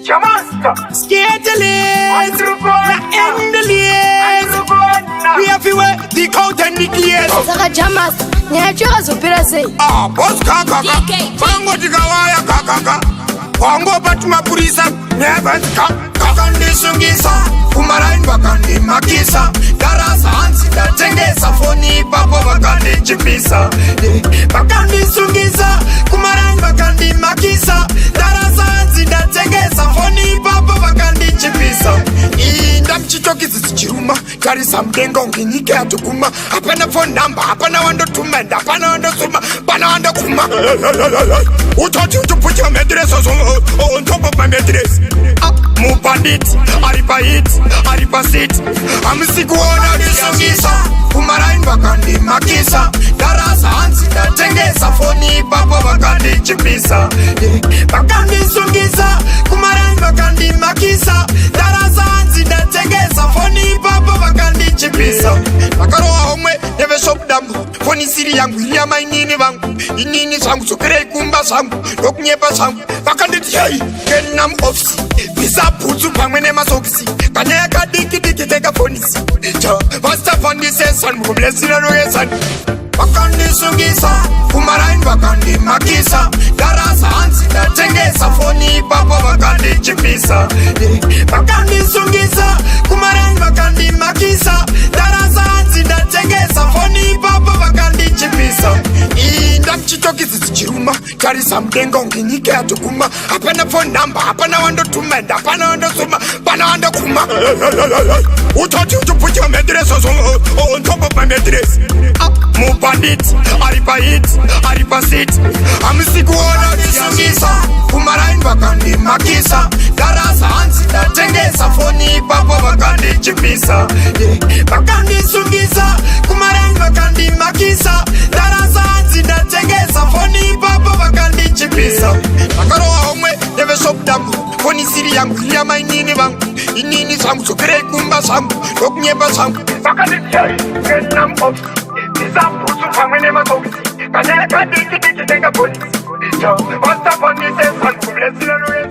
Scandalous, endless. We have to wear the coat and the gears. Saka Jamas, nyachira zopera sei. Boss kaka, bango digawaya kaka. Bongo batuma purisa, never kaka ndisungisa. Kumarain bakandi makisa. Darasa hansi datengesa foni papo bakandi chipisa. Bakandi sungisa, kumarain bakandi makisa. Darasa hansi datengesa foni papo bakandi chipisa. Ndamchichokisi chiruma, karisa mdengo nginyike atukuma. Hapana phone number, hapana wando tumenda, hapana wando suma, hapana wando kuma. Who taught you to put your address on top of my address? Mupandit, aripa hit, aripa sit. Amsikuona disungisa, kumarain bakandi makisa. Darasa hansi datengesa foni papo bakandi chipisa. Bakandi sungisa, kumarain bakandi makisa. Darasa hansi datengesa foni papo bakandi chipisa. Bakaroa homwe, neve shop dambu. Foni siri yangu, ilia mainini vangu. Inini sangu, sokere kumba sangu. Lokunyepa sangu, bakandi tiyai. Kenam ofsi, pisa putu pangwene masoksi. Kanya kadiki diki teka fonisi. Vasta fondise san, mublesi na rogesan. Bakandi sungisa, kumarain bakandi makisa. Darasa hansi datengesa foni papo bakandi chipisa. Bakandi sungisa, kumarain bakandi makisa. Darasa hansi datengesa foni papo bakandi chipisa. Ndamchichokisi chiruma, karisa mdengo nginyike atukuma. Hapana phone number, hapana wando tumenda, hapana wando suma, hapana wando kuma. Who taught you to put your address on top of my address? Mupandit, aripa hit, aripa sit. Amsikuona disungisa, kumarain bakandi makisa. Darasa hansi datengesa foni papo bakandi chipisa. Bakandi sungisa, kumarain bakandi makisa. Darasa hansi datengesa foni papo bakandi chipisa. Bakaroa homwe, neve shop dambu. Foni siri yangu, ilia mainini vangu. Inini sangu, sokere kumba sangu. Lokunyepa sangu, bakandi tiyai. Kenam ofsi. Zapuzu pangwene masoksi. Kanya kadiki diki teka fonisi. Vasta fondise san, mublesi na rogesan.